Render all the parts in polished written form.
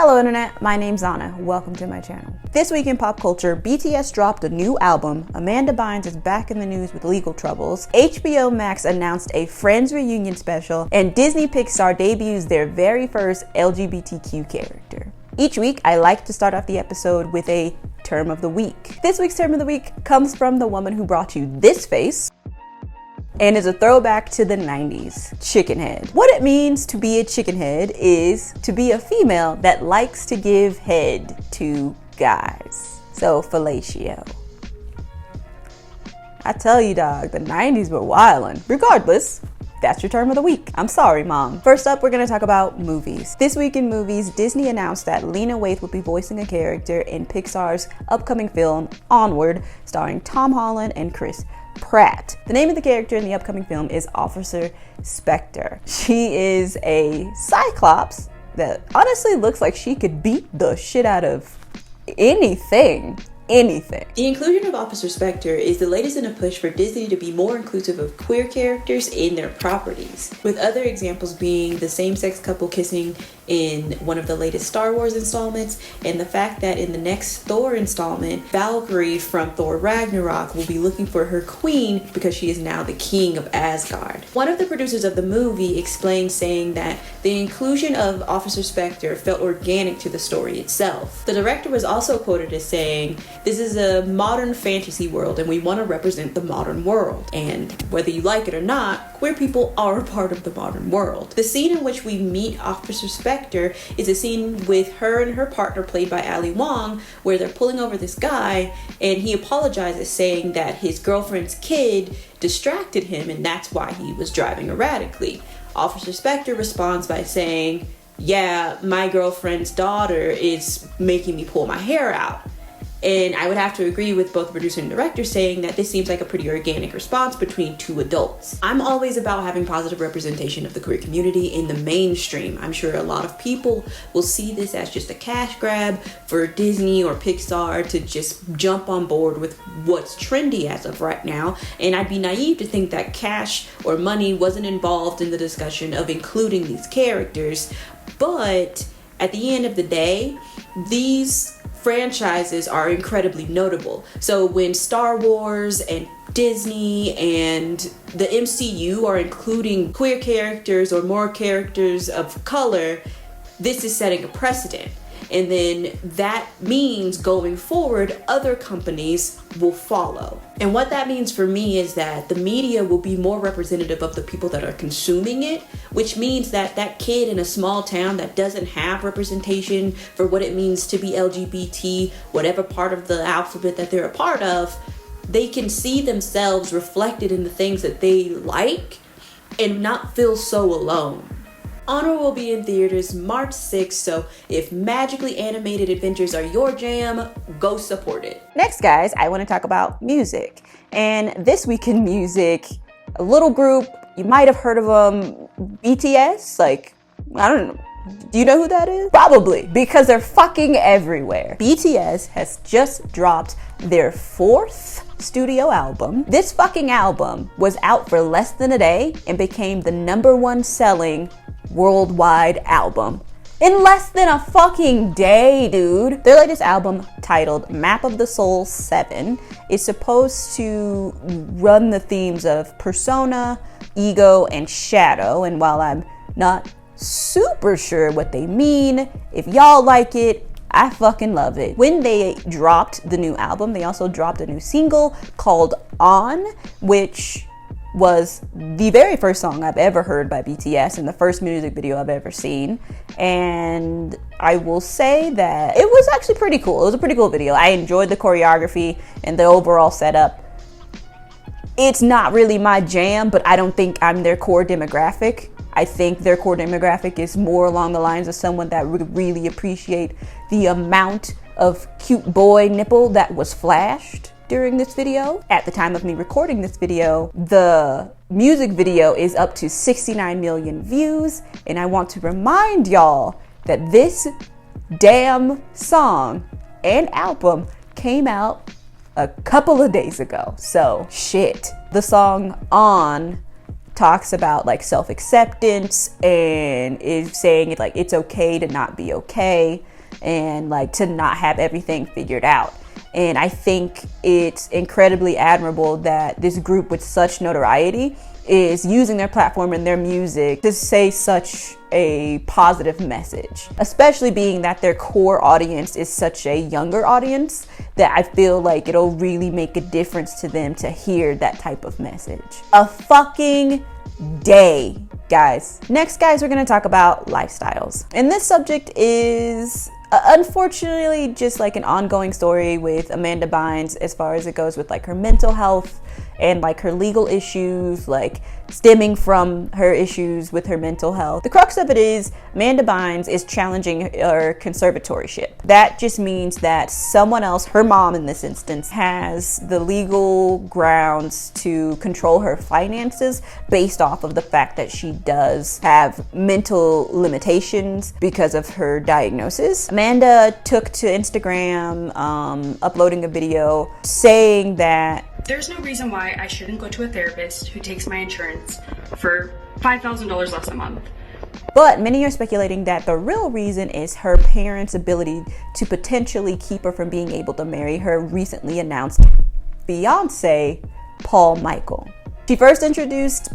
Hello internet, my name's Anna. Welcome to my channel. This week in pop culture, BTS dropped a new album, Amanda Bynes is back in the news with legal troubles, HBO Max announced a Friends reunion special, and Disney Pixar debuts their very first LGBTQ character. Each week, I like to start off the episode with a term of the week. This week's term of the week comes from the woman who brought you this face, and is a throwback to the 90s, chickenhead. What it means to be a chickenhead is to be a female that likes to give head to guys. So fellatio. I tell you dog, the 90s were wildin'. Regardless, that's your term of the week. I'm sorry, mom. First up, we're gonna talk about movies. This week in movies, Disney announced that Lena Waithe will be voicing a character in Pixar's upcoming film, Onward, starring Tom Holland and Chris Pratt. The name of the character in the upcoming film is Officer Spectre. She is a Cyclops that honestly looks like she could beat the shit out of anything. The inclusion of Officer Spectre is the latest in a push for Disney to be more inclusive of queer characters in their properties, with other examples being the same-sex couple kissing in one of the latest Star Wars installments, and the fact that in the next Thor installment, Valkyrie from Thor Ragnarok will be looking for her queen because she is now the king of Asgard. One of the producers of the movie explained, saying that the inclusion of Officer Spectre felt organic to the story itself. The director was also quoted as saying, "This is a modern fantasy world and we want to represent the modern world. And whether you like it or not, queer people are a part of the modern world." The scene in which we meet Officer Spectre is a scene with her and her partner, played by Ali Wong, where they're pulling over this guy and he apologizes, saying that his girlfriend's kid distracted him and that's why he was driving erratically. Officer Spectre responds by saying, "Yeah, my girlfriend's daughter is making me pull my hair out." And I would have to agree with both the producer and director, saying that this seems like a pretty organic response between two adults. I'm always about having positive representation of the queer community in the mainstream. I'm sure a lot of people will see this as just a cash grab for Disney or Pixar to just jump on board with what's trendy as of right now. And I'd be naive to think that cash or money wasn't involved in the discussion of including these characters. But at the end of the day, these franchises are incredibly notable. So when Star Wars and Disney and the MCU are including queer characters or more characters of color, this is setting a precedent. And then that means going forward, other companies will follow. And what that means for me is that the media will be more representative of the people that are consuming it, which means that that kid in a small town that doesn't have representation for what it means to be LGBT, whatever part of the alphabet that they're a part of, they can see themselves reflected in the things that they like and not feel so alone. Onward will be in theaters March 6th, so if magically animated adventures are your jam, go support it. Next, guys, I want to talk about music. And this week in music, a little group, you might have heard of them, BTS, like, I don't know. Do you know who that is? Probably, because they're fucking everywhere. BTS has just dropped their 4th studio album. This fucking album was out for less than a day and became the #1 selling worldwide album in less than a fucking day, dude. Their latest album, titled Map of the Soul 7, is supposed to run the themes of persona, ego, and shadow. And while I'm not super sure what they mean, if y'all like it, I fucking love it. When they dropped the new album, they also dropped a new single called On, which was the very first song I've ever heard by BTS and the first music video I've ever seen. And I will say that it was actually pretty cool. It was a pretty cool video. I enjoyed the choreography and the overall setup. It's not really my jam, but I don't think I'm their core demographic. I think their core demographic is more along the lines of someone that would really appreciate the amount of cute boy nipple that was flashed during this video. At the time of me recording this video, the music video is up to 69 million views, and I want to remind y'all that this damn song and album came out a couple of days ago. So shit. The song On talks about like self-acceptance and is saying like it's okay to not be okay and like to not have everything figured out. And I think it's incredibly admirable that this group with such notoriety is using their platform and their music to say such a positive message, especially being that their core audience is such a younger audience that I feel like it'll really make a difference to them to hear that type of message. A fucking day, guys. Next, guys, we're gonna talk about lifestyles. And this subject is unfortunately just like an ongoing story with Amanda Bynes as far as it goes with like her mental health and like her legal issues, like stemming from her issues with her mental health. The crux of it is Amanda Bynes is challenging her conservatorship. That just means that someone else, her mom in this instance, has the legal grounds to control her finances based off of the fact that she does have mental limitations because of her diagnosis. Amanda took to Instagram, uploading a video saying that there's no reason why I shouldn't go to a therapist who takes my insurance for $5,000 less a month. But many are speculating that the real reason is her parents' ability to potentially keep her from being able to marry her recently announced fiance, Paul Michael. She first introduced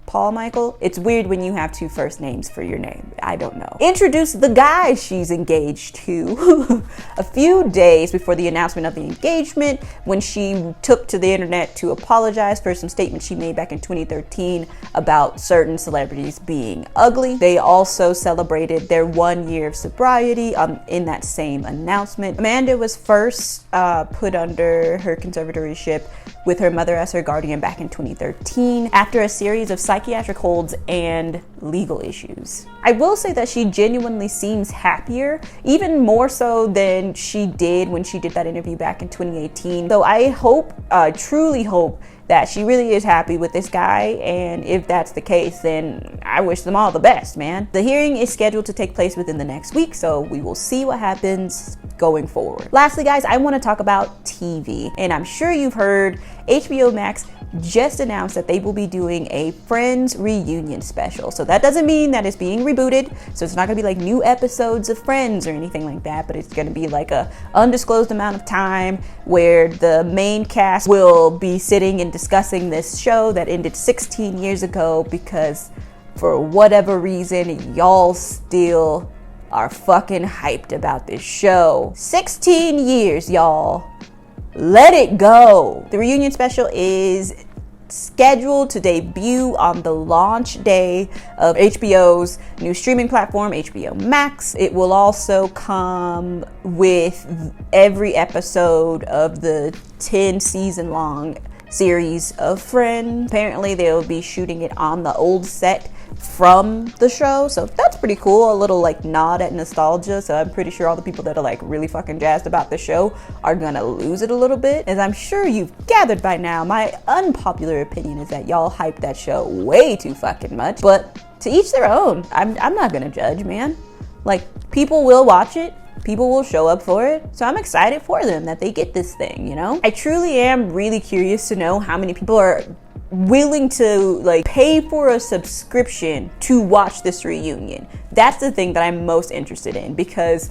Paul Michael. It's weird when you have two first names for your name. I don't know. Introduced the guy she's engaged to a few days before the announcement of the engagement, when she took to the internet to apologize for some statements she made back in 2013 about certain celebrities being ugly. They also celebrated their 1 year of sobriety in that same announcement. Amanda was first put under her conservatorship with her mother as her guardian back in 2013 after a series of psychiatric holds and legal issues. I will say that she genuinely seems happier, even more so than she did when she did that interview back in 2018. So I hope, truly hope, that she really is happy with this guy, and if that's the case, then I wish them all the best, man. The hearing is scheduled to take place within the next week, so we will see what happens going forward. Lastly, guys, I want to talk about TV, and I'm sure you've heard HBO Max just announced that they will be doing a Friends reunion special. So that doesn't mean that it's being rebooted, so it's not gonna be like new episodes of Friends or anything like that, but it's gonna be like a undisclosed amount of time where the main cast will be sitting and discussing this show that ended 16 years ago, because for whatever reason y'all still are fucking hyped about this show. 16 years, y'all. Let it go. The reunion special is scheduled to debut on the launch day of HBO's new streaming platform, HBO Max. It will also come with every episode of the 10 season long series of Friends. Apparently they'll be shooting it on the old set from the show, so that's pretty cool. A little like nod at nostalgia. So I'm pretty sure all the people that are like really fucking jazzed about the show are gonna lose it a little bit. As I'm sure you've gathered by now, my unpopular opinion is that y'all hype that show way too fucking much, but to each their own. I'm not gonna judge, man. Like, people will watch it, people will show up for it, so I'm excited for them that they get this thing, you know? I truly am really curious to know how many people are willing to like pay for a subscription to watch this reunion. That's the thing that I'm most interested in, because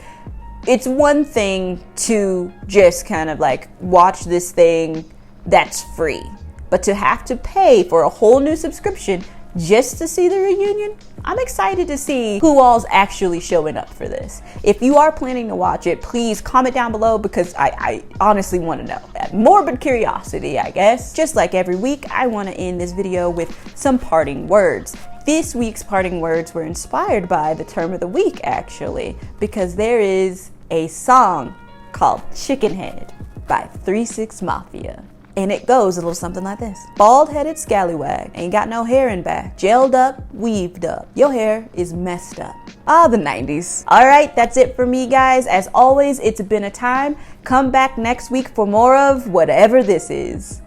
it's one thing to just kind of like watch this thing that's free, but to have to pay for a whole new subscription just to see the reunion, I'm excited to see who all's actually showing up for this. If you are planning to watch it, please comment down below, because I honestly want to know. Morbid curiosity, I guess. Just like every week, I want to end this video with some parting words. This week's parting words were inspired by the term of the week, actually, because there is a song called Chicken Head by 3 6 Mafia. And it goes a little something like this. Bald-headed scallywag, ain't got no hair in back. Gelled up, weaved up. Your hair is messed up. Ah, the 90s. All right, that's it for me, guys. As always, it's been a time. Come back next week for more of whatever this is.